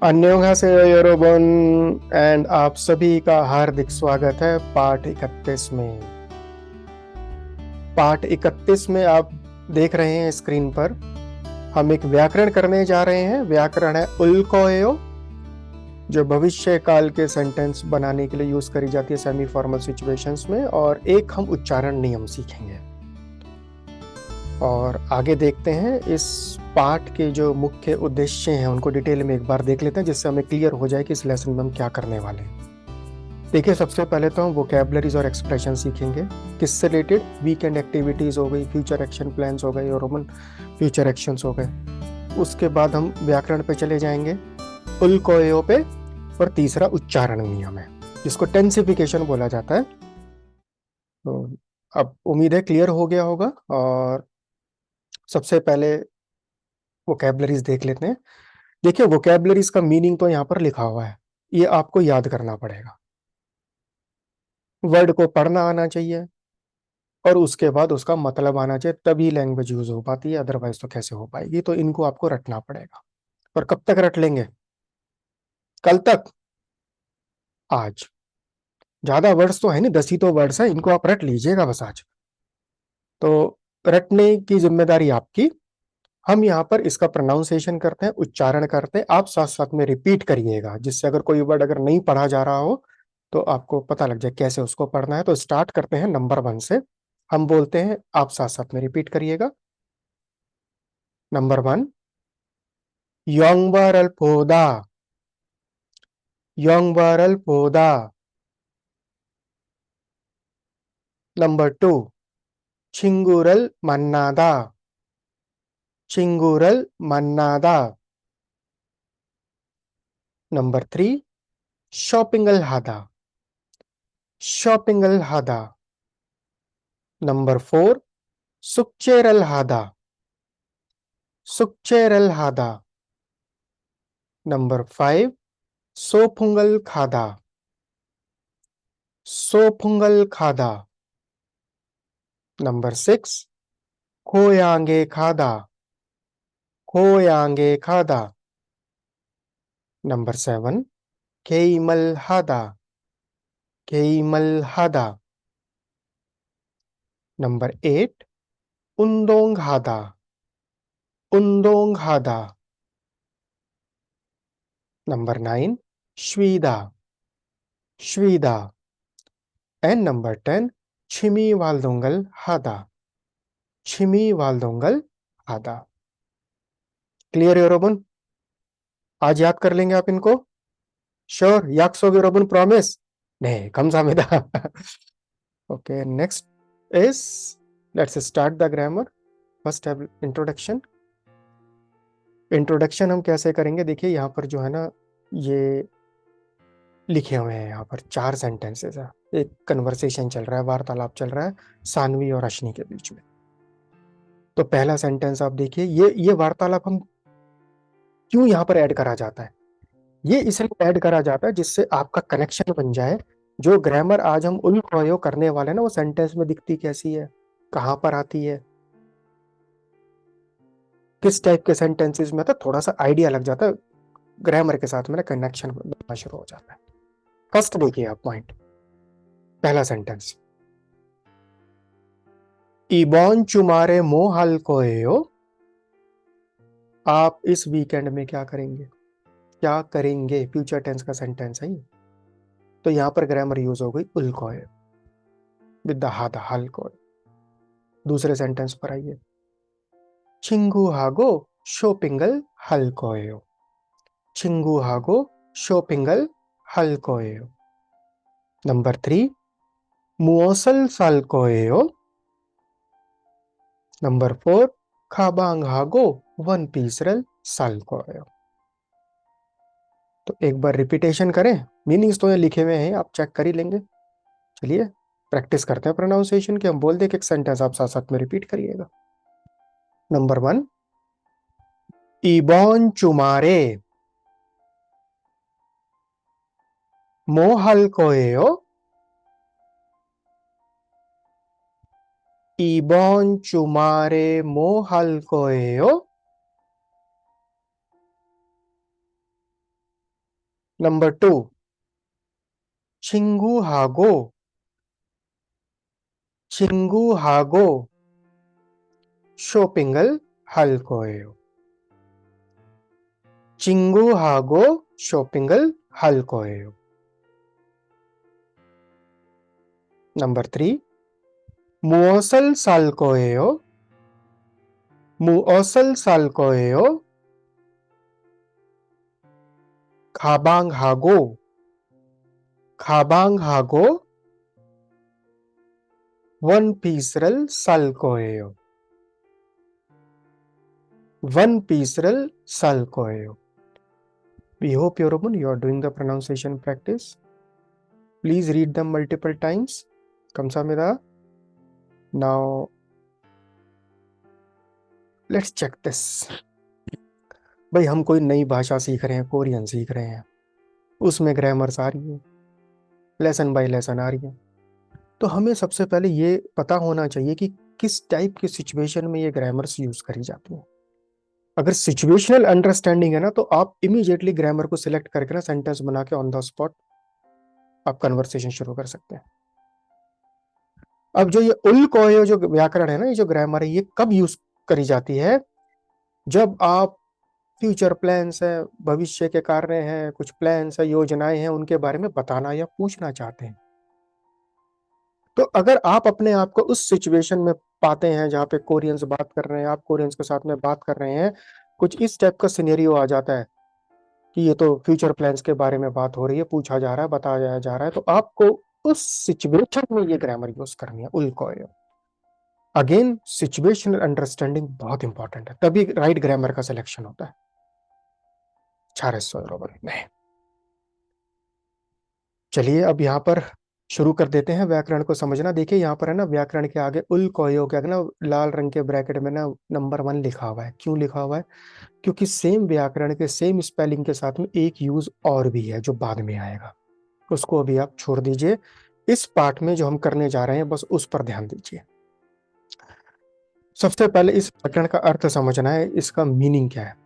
अन्योन्हासेयो योरोबन and आप सभी का हार्दिक स्वागत है पाठ 31 में। पाठ 31 में आप देख रहे हैं स्क्रीन पर हम एक व्याकरण करने जा रहे हैं। व्याकरण है उल्कोयो, जो भविष्य काल के सेंटेंस बनाने के लिए यूज करी जाती है सेमी फॉर्मल सिचुएशंस में, और एक हम उच्चारण नियम सीखेंगे। और आगे देखते हैं इस पाठ के जो मुख्य उद्देश्य हैं उनको डिटेल में एक बार देख लेते हैं, जिससे हमें क्लियर हो जाए कि इस लेसन में हम क्या करने वाले हैं। देखिए, सबसे पहले तो हम वोकैबुलरीज और एक्सप्रेशन सीखेंगे। किससे रिलेटेड? वीकेंड एक्टिविटीज हो गई, फ्यूचर एक्शन प्लान्स हो गए और रोमन फ्यूचर एक्शंस हो गए। उसके बाद हम व्याकरण पे चले जाएंगे, उल्कोयो पे, और तीसरा उच्चारण नियम है जिसको टेंसिफिकेशन बोला जाता है। तो अब उम्मीद है क्लियर हो गया होगा। और सबसे पहले वोकैबुलरीज देख लेते हैं। देखिए, वोकैबुलरीज का मीनिंग तो यहाँ पर लिखा हुआ है, ये आपको याद करना पड़ेगा। वर्ड को पढ़ना आना चाहिए और उसके बाद उसका मतलब आना चाहिए, तभी लैंग्वेज यूज हो पाती है, अदरवाइज तो कैसे हो पाएगी। तो इनको आपको रटना पड़ेगा। और कब तक रट लेंगे? कल तक? आज? ज्यादा वर्ड्स तो है नहीं, 10 ही तो वर्ड्स है, इनको आप रट लीजिएगा बस आज। तो रटने की जिम्मेदारी आपकी। हम यहाँ पर इसका प्रोनाउंसिएशन करते हैं, उच्चारण करते हैं, आप साथ साथ में रिपीट करिएगा, जिससे अगर कोई वर्ड अगर नहीं पढ़ा जा रहा हो तो आपको पता लग जाए कैसे उसको पढ़ना है। तो स्टार्ट करते हैं नंबर 1 से। हम बोलते हैं, आप साथ साथ में रिपीट करिएगा। नंबर 1, योंगबरल पोदा। योंगबरल पोदा। नंबर 2, चिंगुरल मन्नादा। चिंगुरल मन्नादा। नंबर 3, शॉपिंगल हादा। शॉपिंगल हादा। नंबर 4, सुक्चेरल हादा। सुक्चेरल हादा। नंबर 5, सोपुंगल खादा। सोपुंगल खादा। नंबर 6, खोयांगे खादा। खोयांगे खादा। नंबर 7, केइमल हादा। केइमल हादा। नंबर 8, उंदोंग हादा। उंदोंग हादा। नंबर 9, श्वीदा। श्वीदा। एंड नंबर 10, छिमी वालदोंगल हादा। छिमी वालदोंगल हादा। क्लियर योरोबन? आज याद कर लेंगे आप इनको? श्योर? याक्सो योरोबन प्रॉमिस? नहीं, कमसामिदा। Okay, next is, let's start the grammar. First है इंट्रोडक्शन। इंट्रोडक्शन हम कैसे करेंगे? देखिए, यहाँ पर जो है ना, ये लिखे हुए हैं, यहाँ पर 4 सेंटेंसेस है। एक कन्वर्सेशन चल रहा है, वार्तालाप चल रहा है सानवी और अश्नि के बीच में। तो पहला सेंटेंस आप देखिए, ये वार्तालाप हम क्यों यहाँ पर ऐड करा जाता है? ये इसलिए ऐड करा जाता है जिससे आपका कनेक्शन बन जाए। जो ग्रामर आज हम उन प्रयोग करने वाले हैं ना, वो सेंटेंस में दिखती कैसी है, कहाँ पर आती है, किस टाइप के सेंटेंसेस में, तो थोड़ा सा आइडिया लग जाता है। ग्रामर के साथ में कनेक्शन बनना शुरू हो जाता है। फर्स्ट देखिए आप पॉइंट, पहला सेंटेंस, इबॉन चुमारे मोहाल कोयो। आप इस वीकेंड में क्या करेंगे? क्या करेंगे? फ्यूचर टेंस का सेंटेंस है ये। तो यहां पर ग्रामर यूज हो गई उल्कोयो विद द हादा हल्कोयो। दूसरे सेंटेंस पर आइए, चिंगू हागो शोपिंगल हल्कोयो। चिंगू हागो शोपिंगल हल्कोयो। नंबर 3, मुओसल सालकोयो। नंबर 4, खाबांग हागो वन पीसरल सालकोयो। तो एक बार रिपीटेशन करें, मीनिंग्स तो ये लिखे हुए हैं, आप चेक कर ही लेंगे। चलिए प्रैक्टिस करते हैं प्रोनाउंसिएशन की। हम बोल दे कि एक सेंटेंस आप साथ साथ में रिपीट करिएगा। नंबर 1, इबॉन चुमारे मोहल कोयो। इबॉन चुमारे मोहल कोयो। नंबर 2 चिंगू हागो, चिंगू हागो शोपिंगल हल्कोयो, चिंगू हागो शोपिंगल हल्कोयो। नंबर 3 मुओसल सालकोयो, मुओसल सालकोयो खाबांग हागो, खाबांग हागो वन पीसरल सालकोयो, वन पीसरल सालकोयो। We hope Yorobun, you are doing the pronunciation practice. Please read them multiple times. Kamsamida. Now let's check this. भाई हम कोई नई भाषा सीख रहे हैं, कोरियन सीख रहे हैं, उसमें ग्रामर्स आ रही है, लेसन बाय लेसन आ रही है। तो हमें सबसे पहले ये पता होना चाहिए कि किस टाइप की सिचुएशन में ये ग्रामर्स यूज करी जाती है। अगर सिचुएशनल अंडरस्टैंडिंग है ना, तो आप इमीडिएटली ग्रामर को सिलेक्ट करके ना सेंटेंस बना के ऑन द स्पॉट आप कन्वर्सेशन शुरू कर सकते हैं। अब जो ये उल कोयो जो व्याकरण है ना, ये जो ग्रामर है, ये कब यूज करी जाती है? जब आप फ्यूचर प्लान्स है, भविष्य के कार्य हैं, कुछ प्लान्स है, योजनाएं हैं, उनके बारे में बताना या पूछना चाहते हैं। तो अगर आप अपने आप को उस सिचुएशन में पाते हैं जहाँ पे कोरियंस बात कर रहे हैं, आप कोरियंस के साथ में बात कर रहे हैं, कुछ इस टाइप का सिनेरियो आ जाता है कि ये तो फ्यूचर प्लान्स के बारे में बात हो रही है, पूछा जा रहा है, बताया जा रहा है, तो आपको उस सिचुएशन में ये ग्रामर यूज करनी है, उल्कोयो। अगेन सिचुएशनल अंडरस्टैंडिंग बहुत इंपॉर्टेंट है, तभी राइट ग्रामर का सिलेक्शन होता है। चलिए अब यहाँ पर शुरू कर देते हैं व्याकरण को समझना। देखिए यहाँ पर है ना, व्याकरण के आगे उल कोयो के आगे ना लाल रंग के ब्रैकेट में ना नंबर 1 लिखा हुआ है। क्यों लिखा हुआ है? क्योंकि सेम व्याकरण के सेम स्पेलिंग के साथ में एक यूज और भी है जो बाद में आएगा, उसको अभी आप छोड़ दीजिए। इस पार्ट में जो हम करने जा रहे हैं बस उस पर ध्यान दीजिए। सबसे पहले इस व्याकरण का अर्थ समझना है, इसका मीनिंग क्या है।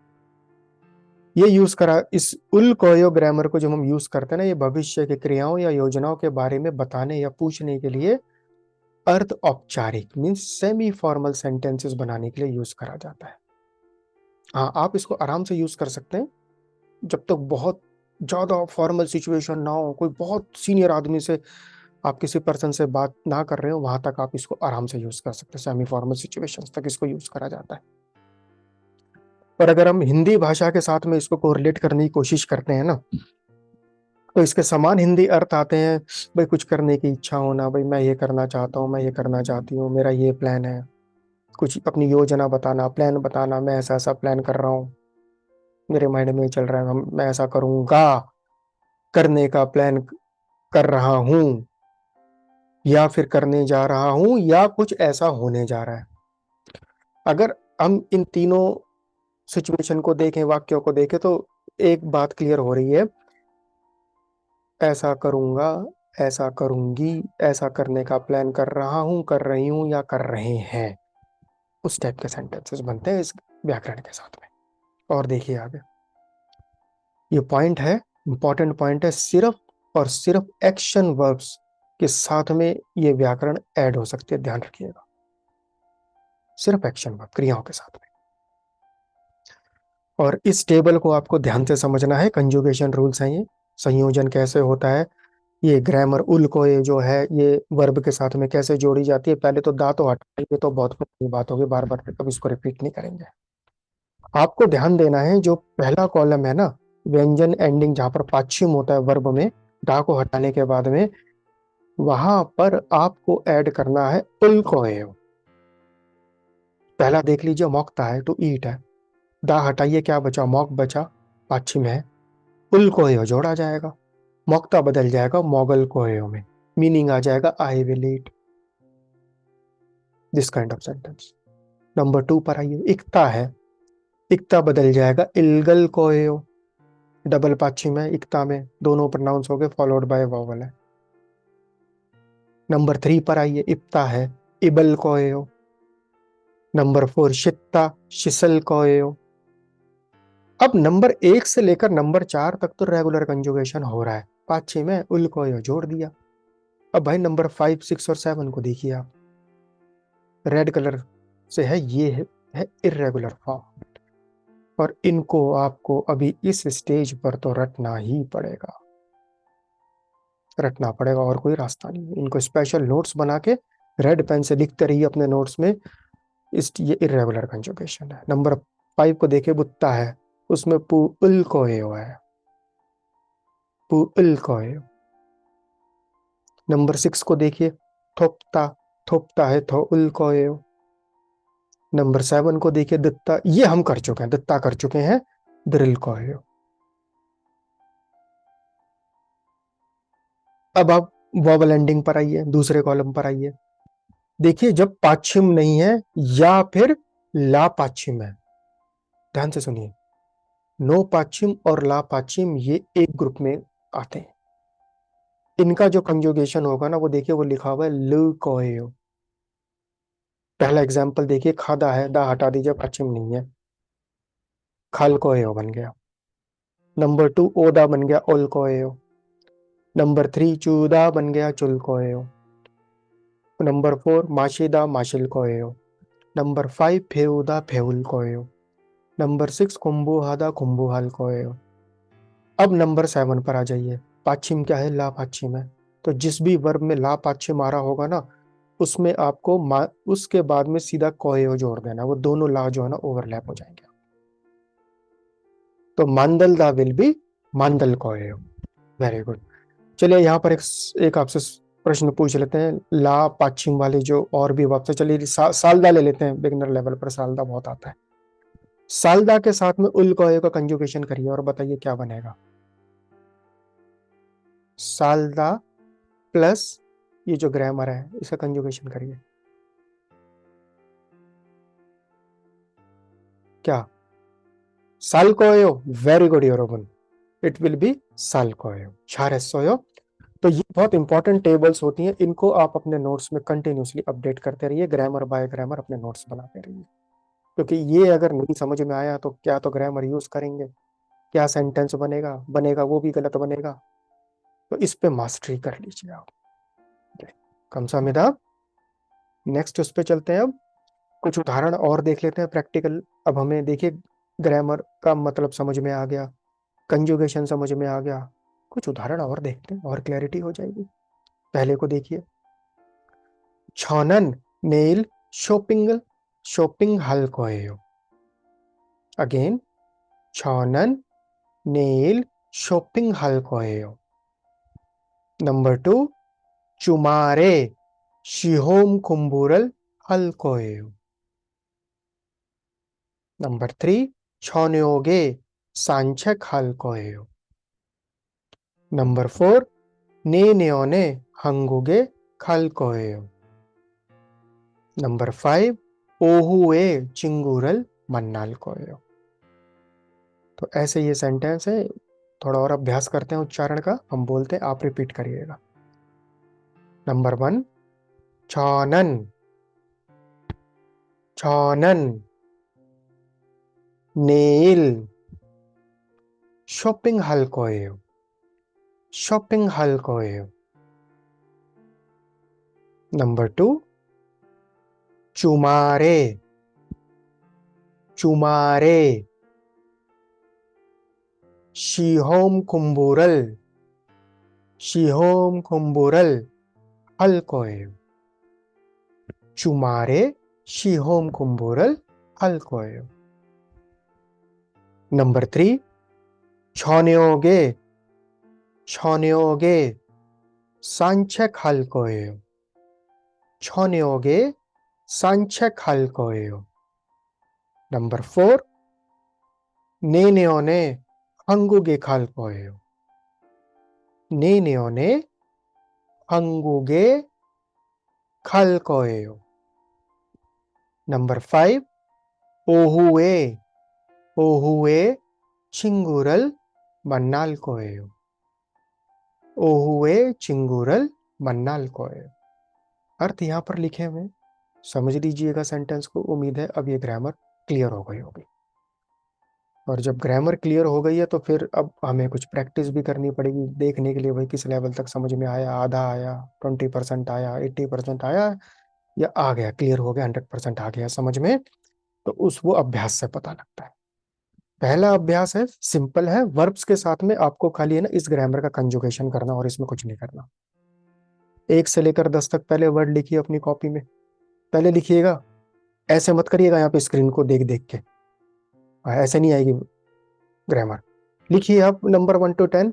ये यूज करा, इस उल कोयो ग्रामर को जब हम यूज करते हैं ना, ये भविष्य की क्रियाओं या योजनाओं के बारे में बताने या पूछने के लिए अर्ध औपचारिक मीन्स सेमी फॉर्मल सेंटेंसेस बनाने के लिए यूज करा जाता है। हाँ, आप इसको आराम से यूज कर सकते हैं जब तक बहुत ज्यादा फॉर्मल सिचुएशन ना हो, कोई बहुत सीनियर आदमी से आप किसी पर्सन से बात ना कर रहे हो, वहां तक आप इसको आराम से यूज कर सकते हैं। सेमी फॉर्मल सिचुएशंस तक इसको यूज करा जाता है। पर अगर हम हिंदी भाषा के साथ में इसको कोरिलेट करने की कोशिश करते हैं ना, तो इसके समान हिंदी अर्थ आते हैं। भाई कुछ करने की इच्छा होना, भाई मैं ये करना चाहता हूँ, मैं ये करना चाहती हूँ, मेरा ये प्लान है, कुछ अपनी योजना बताना, प्लान बताना, मैं ऐसा ऐसा प्लान कर रहा हूँ, मेरे माइंड में चल रहा है, मैं ऐसा करूंगा, करने का प्लान कर रहा हूँ, या फिर करने जा रहा हूँ, या कुछ ऐसा होने जा रहा है। अगर हम इन तीनों सिचुएशन को देखें, वाक्यों को देखें, तो एक बात क्लियर हो रही है, ऐसा करूंगा, ऐसा करूंगी, ऐसा करने का प्लान कर रहा हूं, कर रही हूं, या कर रहे हैं, उस टाइप के सेंटेंसेस बनते हैं इस व्याकरण के साथ में। और देखिए आगे, ये पॉइंट है, इंपॉर्टेंट पॉइंट है, सिर्फ और सिर्फ एक्शन वर्ब्स के साथ में ये व्याकरण ऐड हो सकती है, ध्यान रखिएगा। सिर्फ एक्शन वर्ब, क्रियाओं के साथ में। और इस टेबल को आपको ध्यान से समझना है, कंजुगेशन रूल्स हैं ये, संयोजन कैसे होता है, ये ग्रामर उल को ये जो है ये वर्ब के साथ में कैसे जोड़ी जाती है। पहले तो दा तो हटाइए, तो बहुत पुरानी बात होगी, बार बार कभी इसको रिपीट नहीं करेंगे। आपको ध्यान देना है, जो पहला कॉलम है ना, व्यंजन एंडिंग जहां पर पाछिम होता है वर्ब में, दा को हटाने के बाद में, वहां पर आपको ऐड करना है उल को है। पहला देख लीजिए, मौक्ता है, टू ईट है, दा हटाइए, क्या बचा, मौक बचा, पाछिम है, उल को जोड़ा जाएगा, मौक्ता बदल जाएगा मोगल कोयो में, मीनिंग आ जाएगा I will eat, this kind of sentence. Number 2 पर आइए, इक्ता है, इक्ता बदल जाएगा इल्गल कोयो, डबल पाछिम है इक्ता में, दोनों प्रोनाउंस हो गए, फॉलोड बाय वॉवल है। नंबर 3 पर आइए, इप्ता है, इबल कोयो। नंबर 4 शित्ता, शिसल कोयो। अब नंबर 1 से लेकर नंबर 4 तक तो रेगुलर कंजुगेशन हो रहा है, 5-6 में उल को यो जोड़ दिया। अब भाई नंबर 5, 6 और 7 को देखिए आप, रेड कलर से है, ये है इर्रेगुलर फॉर्म, और इनको आपको अभी इस स्टेज पर तो रटना ही पड़ेगा, रटना पड़ेगा, और कोई रास्ता नहीं है। इनको स्पेशल नोट्स बना के रेड पेन से लिखते रहिए अपने नोट्स में, इस ये इर्रेगुलर कंजुगेशन है। नंबर 5 को देखिए, बुत्ता है, उसमें पू उल कोयो है, पू उल कोयो। नंबर 6 को देखिए, थोप्ता, थोप्ता है थो उल कोयो। नंबर 7 को देखिए, दत्ता, ये हम कर चुके हैं, दत्ता कर चुके हैं, द्रिल कोयो। अब आप वॉवल एंडिंग पर आइए, दूसरे कॉलम पर आइए। देखिए जब पाछिम नहीं है या फिर ला पाछिम है, ध्यान से सुनिए, नो पाछिम और ला पाछिम ये एक ग्रुप में आते हैं। इनका जो कंजुगेशन होगा ना, वो देखिए वो लिखा हुआ है ल कोयो। पहला एग्जाम्पल देखिए, खादा है, दा हटा दीजिए, पाछिम नहीं है, खाल कोयो बन गया। नंबर 2 ओदा बन गया, ओल कोयो। नंबर 3 चूदा बन गया, चुल कोयो। नंबर 4 माशिदा, माशिल कोयो। नंबर 5 फेउदा, फेउल कोयो। नंबर 6 कुंभुहादा, कुंभुहाल कोयो। अब नंबर 7 पर आ जाइए, पाछिम क्या है, ला पाछिम है, तो जिस भी वर्ब में ला पाछिम आ रहा होगा ना, उसमें आपको उसके बाद में सीधा कोयो जोड़ देना, वो दोनों ला जो है ना ओवरलैप हो जाएंगे। तो मांदल दा विल बी मांदल कोयो। Very good. चलिए यहाँ पर एक आपसे प्रश्न पूछ लेते हैं, ला पाछिम वाले जो और भी वर्ब से, चलिए सालदा ले लेते हैं, बिगिनर लेवल पर सालदा बहुत आता है। सालदा के साथ में उल कोयो का कंजुगेशन करिए और बताइए क्या बनेगा। सालदा प्लस ये जो ग्रामर है इसका कंजुगेशन करिए, क्या, सालकोयो। वेरी गुड योरोबन, इट विल बी सालकोयो, छारेसोयो। तो ये बहुत इंपॉर्टेंट टेबल्स होती हैं, इनको आप अपने नोट्स में कंटिन्यूसली अपडेट करते रहिए, ग्रामर बाय ग्रामर अपने नोट्स बनाते रहिए, क्योंकि ये अगर नहीं समझ में आया तो क्या तो ग्रामर यूज करेंगे, क्या सेंटेंस बनेगा, बनेगा वो भी गलत बनेगा। तो इस पे मास्टरी कर लीजिए आप। कमसामिदा, नेक्स्ट उस पे चलते हैं। अब कुछ उदाहरण और देख लेते हैं प्रैक्टिकल। अब हमें देखिए ग्रामर का मतलब समझ में आ गया, कंजुगेशन समझ में आ गया, कुछ उदाहरण और देखते हैं और क्लैरिटी हो जाएगी। पहले को देखिए, छानन नेल शॉपिंग, शॉपिंग हल कोयो। अगेन, छानन नेल शॉपिंग हल कोयो। नंबर 2, चुमारे शिहोम कुंबुरल हल कोयो। नंबर 3, छौन्योगे सांचक हल कोयो। नंबर 4, नेन्योने हंगुगे खल कोयो। नंबर 5, ओहुए चिंगुरल मन्नाल कोयो। तो ऐसे ये सेंटेंस है, थोड़ा और अभ्यास करते हैं उच्चारण का, हम बोलते हैं, आप रिपीट करिएगा। नंबर 1, छौनन, छौनन, नेल शॉपिंग हल कोयो, शॉपिंग हल कोयो। नंबर 2, चुमारे, चुमारे शिहोम कुंबुरल, शिहोम कुंबुरल हल कोयो। चुमारे शिहोम कुंबुरल हल कोयो। नंबर 3, छौन्योगे, छौन्योगे सांचक हल कोयो, छौन्योगे सांचक हल कोयो। नंबर 4, नेन्योने हंगुगे खल कोयो, नेन्योने हंगुगे खल कोयो। नंबर 5, ओहुए, ओहुए चिंगुरल मन्नाल कोयो, ओहुए चिंगुरल मन्नाल कोयो। अर्थ यहां पर लिखे हुए, समझ लीजिएगा सेंटेंस को। उम्मीद है अब ये ग्रामर क्लियर हो गई होगी। और जब ग्रामर क्लियर हो गई है तो फिर अब हमें कुछ प्रैक्टिस भी करनी पड़ेगी देखने के लिए भाई किस लेवल तक समझ में आया, आधा आया, 20% आया, 80% आया, या आ गया, क्लियर हो गया, 100% आ गया समझ में। तो उस वो अभ्यास से पता लगता है। पहला अभ्यास है, सिंपल है, वर्ब्स के साथ में आपको खाली है ना इस ग्रामर का कंजुगेशन करना और इसमें कुछ नहीं करना। 1 से लेकर 10 तक पहले वर्ड लिखिए अपनी कॉपी में, पहले लिखिएगा, ऐसे मत करिएगा यहाँ पे स्क्रीन को देख देख के, ऐसे नहीं आएगी ग्रामर। लिखिए आप नंबर 1 to 10।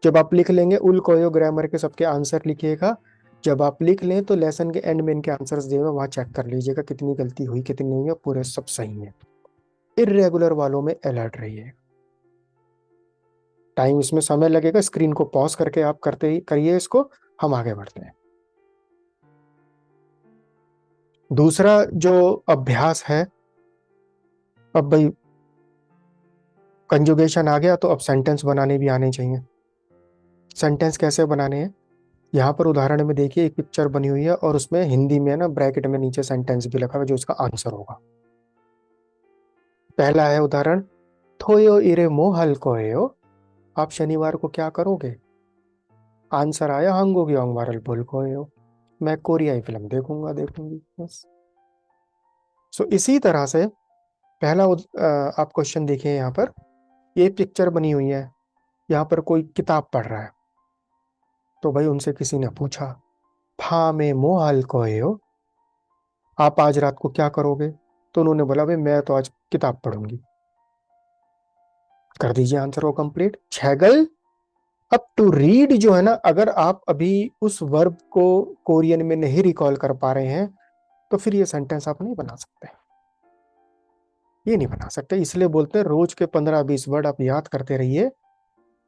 जब आप लिख लेंगे उल कोयो ग्रामर के सबके आंसर लिखिएगा। जब आप लिख लें तो लेसन के एंड में इनके आंसर्स दिए हुए वहां चेक कर लीजिएगा कितनी गलती हुई कितनी नहीं हुई, पूरे सब सही है। इरेगुलर वालों में अलर्ट रहिए। टाइम इसमें समय लगेगा, स्क्रीन को पॉज करके आप करते ही करिए इसको। हम आगे बढ़ते हैं। दूसरा जो अभ्यास है, अब भाई कंजुगेशन आ गया तो अब सेंटेंस बनाने भी आने चाहिए। सेंटेंस कैसे बनाने हैं, यहाँ पर उदाहरण में देखिए एक पिक्चर बनी हुई है और उसमें हिंदी में ना ब्रैकेट में नीचे सेंटेंस भी लिखा हुआ है जो इसका आंसर होगा। पहला है उदाहरण, थोयो इरे मोहल कोयो, आप शनिवार को क्या करोगे। आंसर आया हंगोगी ओंगवारल बोल कोयो, मैं कोरियाई फिल्म देखूंगा देखूंगी बस। सो इसी तरह से पहला आप क्वेश्चन देखिए यहाँ पर, ये पिक्चर बनी हुई है, यहाँ पर कोई किताब पढ़ रहा है। तो भाई उनसे किसी ने पूछा, फा में मोहल कोयो, आप आज रात को क्या करोगे। तो उन्होंने बोला भाई मैं तो आज किताब पढ़ूंगी। कर दीजिए आंसर को कंप्लीट। छेगल, अब टू रीड जो है ना, अगर आप अभी उस वर्ब को कोरियन में नहीं रिकॉल कर पा रहे हैं तो फिर ये सेंटेंस आप नहीं बना सकते, ये नहीं बना सकते। इसलिए बोलते हैं रोज के 15-20 वर्ड आप याद करते रहिए,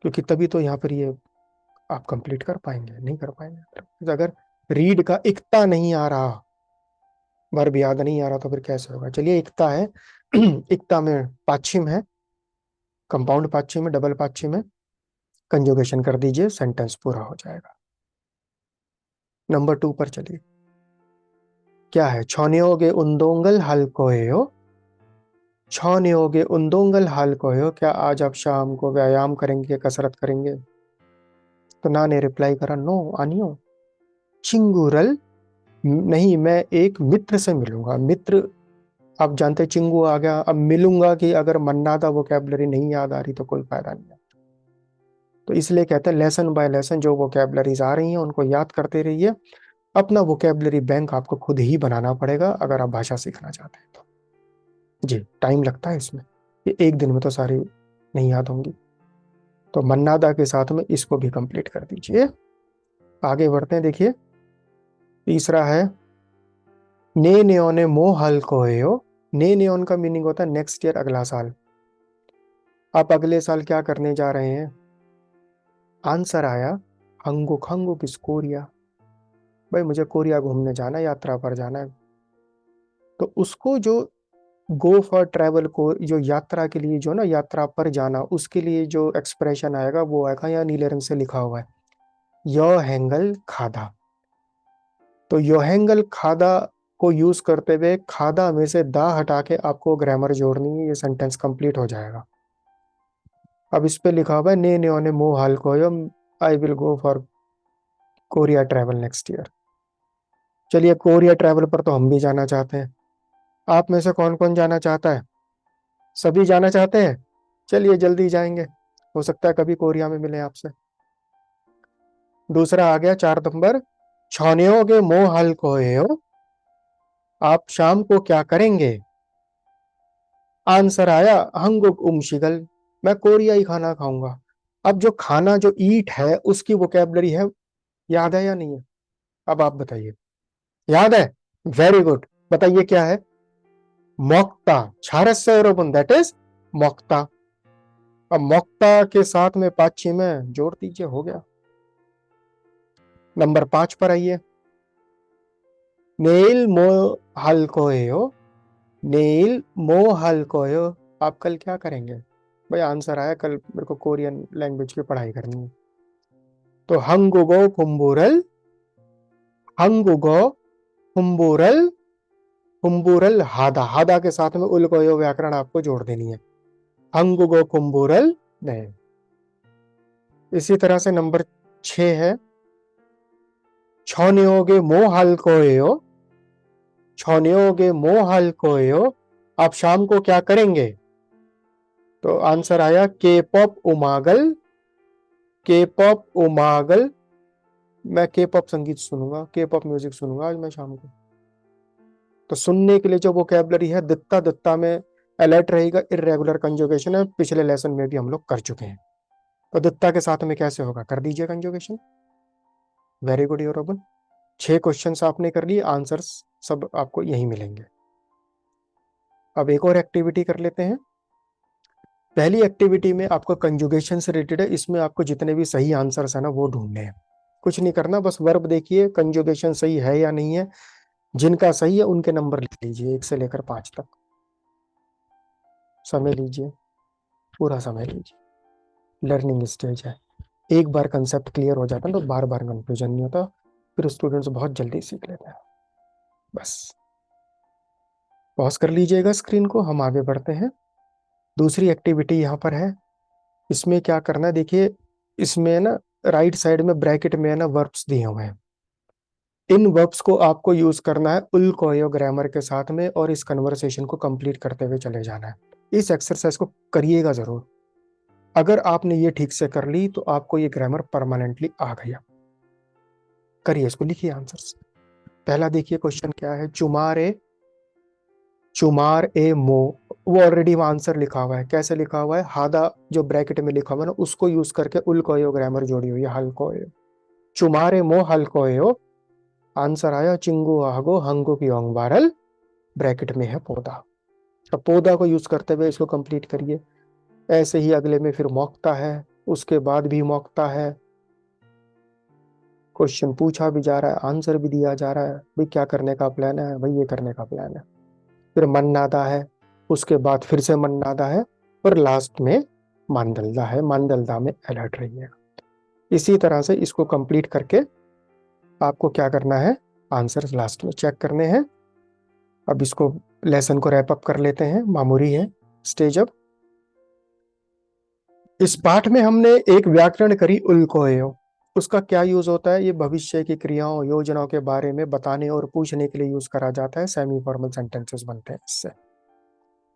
क्योंकि तभी तो यहाँ पर ये आप कंप्लीट कर पाएंगे, नहीं कर पाएंगे अगर रीड का इकता नहीं आ रहा, वर्ब याद नहीं आ रहा तो फिर कैसे होगा। चलिए इकता है इकता में पाछिम है, कंपाउंड पाछिम है, डबल पाछिम है, कंजुगेशन कर दीजिए, सेंटेंस पूरा हो जाएगा। नंबर 2 पर चलिए, क्या है, छोनियोगे उंदोंगल हल्कोयो, छोनियोगे उंदोंगल हल्कोयो, क्या आज आप शाम को व्यायाम करेंगे, कसरत करेंगे। तो ना ने रिप्लाई करा, नो आनियो चिंगूरल, नहीं मैं एक मित्र से मिलूंगा। मित्र आप जानते चिंगू आ गया, अब मिलूंगा कि अगर मन्नादा वोकैबुलरी नहीं याद आ रही तो कोई फायदा नहीं है। तो इसलिए कहते हैं लेसन बाय लेसन जो वोकैबुलरीज आ रही हैं उनको याद करते रहिए। अपना वोकैबुलरी बैंक आपको खुद ही बनाना पड़ेगा अगर आप भाषा सीखना चाहते हैं तो। जी टाइम लगता है इसमें, ये एक दिन में तो सारी नहीं याद होंगी। तो मन्नादा के साथ में इसको भी कंप्लीट कर दीजिए। आगे बढ़ते हैं, देखिए तीसरा है, ने नेओने मो हल कोयो, ने नेओन का मीनिंग होता है नेक्स्ट ईयर, अगला साल। आप अगले साल क्या करने जा रहे हैं। आंसर आया हंगुक हंगुक इस कोरिया, भाई मुझे कोरिया घूमने जाना है, यात्रा पर जाना है। तो उसको जो गो फॉर ट्रैवल को, जो यात्रा के लिए जो ना यात्रा पर जाना, उसके लिए जो एक्सप्रेशन आएगा वो आएगा, यहाँ नीले रंग से लिखा हुआ है यो हैंगल खादा। तो यो हैंगल खादा को यूज करते हुए खादा में से दा हटा के आपको ग्रामर जोड़नी है, ये सेंटेंस कंप्लीट हो जाएगा। अब इस पे लिखा हुआ है ने ने मो हाल को, I will go for Korea travel next year. चलिए कोरिया ट्रैवल पर तो हम भी जाना चाहते हैं। आप में से कौन कौन जाना चाहता है, सभी जाना चाहते हैं। चलिए जल्दी जाएंगे, हो सकता है कभी कोरिया में मिले आपसे। दूसरा आ गया 4 नंबर, छौनियोगे मो हल कोयो, आप शाम को क्या करेंगे। आंसर आया हंगुक उमशिगल, मैं कोरियाई खाना खाऊंगा। अब जो खाना जो ईट है उसकी वोकैबुलरी है, याद है या नहीं है। अब आप बताइए, याद है, वेरी गुड, बताइए क्या है। Mokta, छारस्य यरोबुन, that is Mokta. अब मोक्ता के साथ में पाछी में जोड़ दीजिए, हो गया। नंबर 5 पर आइए, नेल मो हल कोयो, नेल मो हल कोयो, आप कल क्या करेंगे। भाई आंसर आया कल मेरे को कोरियन लैंग्वेज की पढ़ाई करनी है। तो हंगुगो कुम्बुरल, हंगुगो कुम्बुरल, कुम्बुरल हादा, हादा के साथ में उल कोयो व्याकरण आपको जोड़ देनी है। हंगुगो कुंबुरल ने। इसी तरह से नंबर 6 है छोनियोगे मोहल कोयो, छोनियोगे मोहल कोयो, आप शाम को क्या करेंगे? तो आंसर आया के पॉप उमागल, के पॉप उमागल। मैं के पॉप संगीत सुनूंगा, के पॉप म्यूजिक सुनूंगा आज मैं शाम को। तो सुनने के लिए जो वोकैबुलरी है दित्ता दित्ता में अलर्ट रहेगा, इरेगुलर कंजुगेशन है, पिछले लेसन में भी हम लोग कर चुके हैं। तो दित्ता के साथ में कैसे होगा, कर दीजिए कंजुगेशन। वेरी गुड योरोबन। 6 क्वेश्चन आपने कर लिए, आंसर्स सब आपको यही मिलेंगे। अब एक और एक्टिविटी कर लेते हैं। पहली एक्टिविटी में आपको कंजुगेशन से रिलेटेड है, इसमें आपको जितने भी सही आंसर्स है ना वो ढूंढने हैं। कुछ नहीं करना, बस वर्ब देखिए कंजुगेशन सही है या नहीं है, जिनका सही है उनके नंबर लिख लीजिए 1 से लेकर 5 तक। समय लीजिए, पूरा समय लीजिए, लर्निंग स्टेज है। एक बार कंसेप्ट क्लियर हो जाता है तो बार बार कंफ्यूजन नहीं होता, फिर स्टूडेंट्स बहुत जल्दी सीख लेते हैं। बस पॉज कर लीजिएगा स्क्रीन को, हम आगे बढ़ते हैं। दूसरी एक्टिविटी यहाँ पर है, इसमें क्या करना है देखिए, इसमें ना राइट साइड में ब्रैकेट में है ना वर्ब्स दिए हुए हैं। इन वर्ब्स को आपको यूज करना है उल कोयो ग्रामर के साथ में, और इस कन्वर्सेशन को कंप्लीट करते हुए चले जाना है। इस एक्सरसाइज को करिएगा जरूर। अगर आपने ये ठीक से कर ली तो आपको ये ग्रामर परमानेंटली आ गया। करिए इसको, लिखिए आंसर्स। पहला देखिए क्वेश्चन क्या है, चुमारे, चुमार ए मो, वो ऑलरेडी आंसर लिखा हुआ है। कैसे लिखा हुआ है, हादा जो ब्रैकेट में लिखा हुआ है ना उसको यूज करके उल कोयो ग्रामर जोड़ी हुई है, हल कोयो। चुमारे मो हल कोयो, आंसर आया चिंगू आहगो हंगो की ओंग बारल, ब्रैकेट में है पौधा। अब पौधा को यूज करते हुए इसको कंप्लीट करिए। ऐसे ही अगले में फिर मौकता है, उसके बाद भी मौकता है। क्वेश्चन पूछा भी जा रहा है, आंसर भी दिया जा रहा है, भाई क्या करने का प्लान है, भाई ये करने का प्लान है। फिर मन्नादा है, उसके बाद फिर से मन्नादा है, और लास्ट में मानदलदा है। मानदलदा में अलर्ट रहिएगा। इसी तरह से इसको कंप्लीट करके आपको क्या करना है, आंसर लास्ट में चेक करने हैं। अब इसको लेसन को रैप अप कर लेते हैं, मामूली है स्टेज अप। इस पाठ में हमने एक व्याकरण करी उल्कोयो, उसका क्या यूज होता है, ये भविष्य की क्रियाओं योजनाओं के बारे में बताने और पूछने के लिए यूज करा जाता है। सेमी फॉर्मल सेंटेंसेस बनते हैं इससे।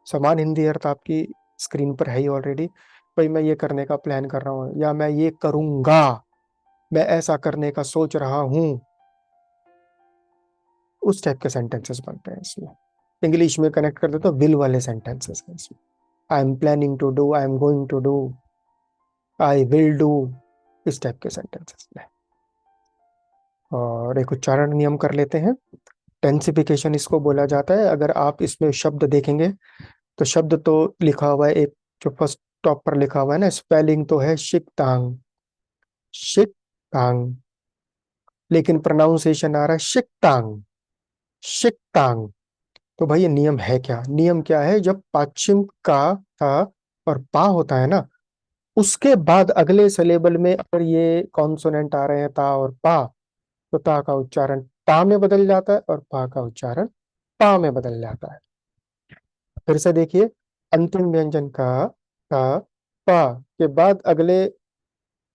समान हिंदी अर्थ आपकी स्क्रीन पर है ही ऑलरेडी। भाई मैं ये करने का प्लान कर रहा हूँ, या मैं ये करूंगा, मैं ऐसा करने का सोच रहा हूं, उस टाइप के सेंटेंसेस बनते हैं इसमें। इंग्लिश में कनेक्ट कर दे तो विल वाले सेंटेंसेस हैं इसमें। I am planning to do, I am going to do, I will do, इस टाइप के सेंटेंसेस में। और एक उच्चारण नियम कर लेते हैं। टेंसिफिकेशन इसको बोला जाता है। अगर आप इसमें शब्द देखेंगे तो शब्द तो लिखा हुआ है, एक जो फर्स्ट टॉप पर लिखा हुआ है ना, स्पेलिंग तो है शिकतांग, शिकतांग, लेकिन प्रोनाउंसिएशन आ रहा है शिकतांग, शिकतांग। तो भाई ये नियम है क्या, नियम क्या है, जब पश्चिम का था और पा होता है ना, उसके बाद अगले सिलेबल में अगर ये कॉन्सोनेंट आ रहे हैं ता और पा, तो ता का उच्चारण ता में बदल जाता है और पा का उच्चारण पा में बदल जाता है। फिर से देखिए, अंतिम व्यंजन का ता पा के बाद अगले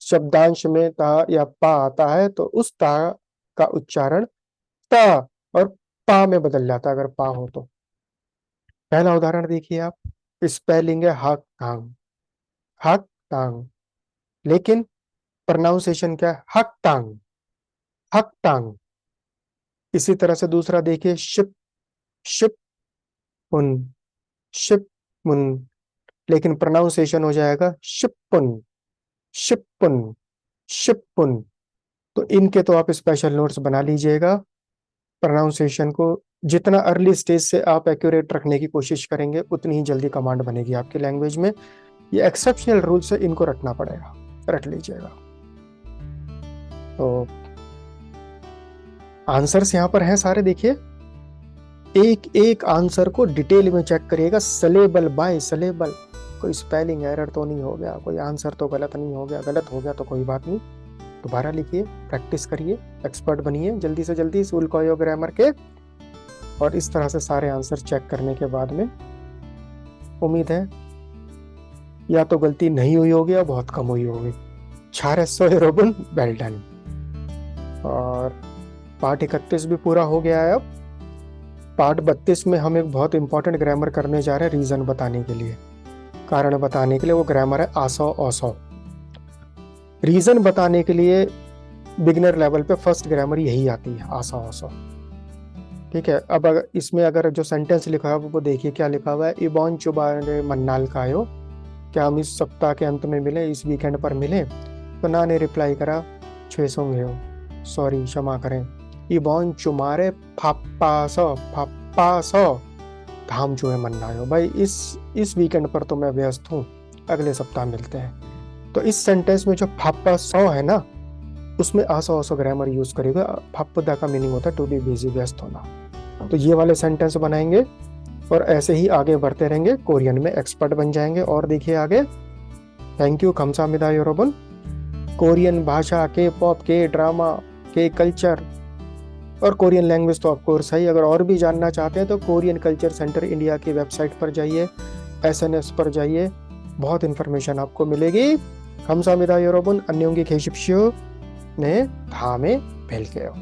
शब्दांश में ता या पा आता है तो उस ता का उच्चारण ता और पा में बदल जाता है अगर पा हो तो। पहला उदाहरण देखिए आप, स्पेलिंग है हक टांग, हक टांग, लेकिन प्रोनाउंसिएशन क्या है, हक टांग, हक टांग। इसी तरह से दूसरा देखिए, शिप, शिप पुन, शिप पुन, लेकिन प्रोनाउंसिएशन हो जाएगा शिपुन, शिपुन, शिपुन। तो इनके तो आप स्पेशल नोट्स बना लीजिएगा। प्रोनाउंसिएशन को जितना अर्ली स्टेज से आप एक्यूरेट रखने की कोशिश करेंगे उतनी ही जल्दी कमांड बनेगी आपकी लैंग्वेज में। ये एक्सेप्शनल रूल से इनको रटना पड़ेगा, रट लीजिएगा। तो आंसर्स यहां पर हैं सारे, देखिए एक एक आंसर को डिटेल में चेक करिएगा, सलेबल बाय सलेबल। कोई स्पेलिंग एरर तो नहीं हो गया, कोई आंसर तो गलत नहीं हो गया, गलत हो गया तो कोई बात नहीं, दोबारा लिखिए, प्रैक्टिस करिए, एक्सपर्ट बनिए जल्दी से जल्दी इस उल्कोयो ग्रामर के। और इस तरह से सारे आंसर चेक करने के बाद में उम्मीद है या तो गलती नहीं हुई होगी या बहुत कम हुई होगी। छारेसो यरोबुन वेल डन। और पार्ट 31 भी पूरा हो गया है। अब पार्ट 32 में हम एक बहुत इंपॉर्टेंट ग्रामर करने जा रहे हैं, रीजन बताने के लिए, कारण बताने के लिए। वो ग्रामर है आसो ओसो। रीजन बताने के लिए बिगिनर लेवल पे फर्स्ट ग्रामर यही आती है, आसा ओसो। ठीक है, अब अगर इसमें अगर जो सेंटेंस लिखा है वो देखिए क्या लिखा हुआ है। इबॉन चुबारे मन्नाल कायो, क्या हम इस सप्ताह के अंत में मिले, इस वीकेंड पर मिले? तो ना ने रिप्लाई करा, छेसोंगे हो, सॉरी क्षमा करें। इबॉन चुमारे फाप्पासो, फाप्पासो धाम जो है मन्नायो, भाई इस वीकेंड पर तो मैं व्यस्त हूँ, अगले सप्ताह मिलते हैं। तो इस सेंटेंस में जो फाप्पा सौ है ना, उसमें आसो ओसो ग्रामर यूज करेगा। फाप्पदा का मीनिंग होता है टू बी बिजी, व्यस्त होना। तो ये वाले सेंटेंस बनाएंगे और ऐसे ही आगे बढ़ते रहेंगे, कोरियन में एक्सपर्ट बन जाएंगे। और देखिए आगे, थैंक यू, खमसामिदा योरोबन। कोरियन भाषा के पॉप के ड्रामा के कल्चर और कोरियन लैंग्वेज तो ऑफकोर्स है। अगर और भी जानना चाहते हैं तो कोरियन कल्चर सेंटर इंडिया की वेबसाइट पर जाइए, SNS पर जाइए, बहुत इंफॉर्मेशन आपको मिलेगी। खमसामिदा योरोबन, अन्योंगी खेशिप्शियो ने धामे भेलकेयो।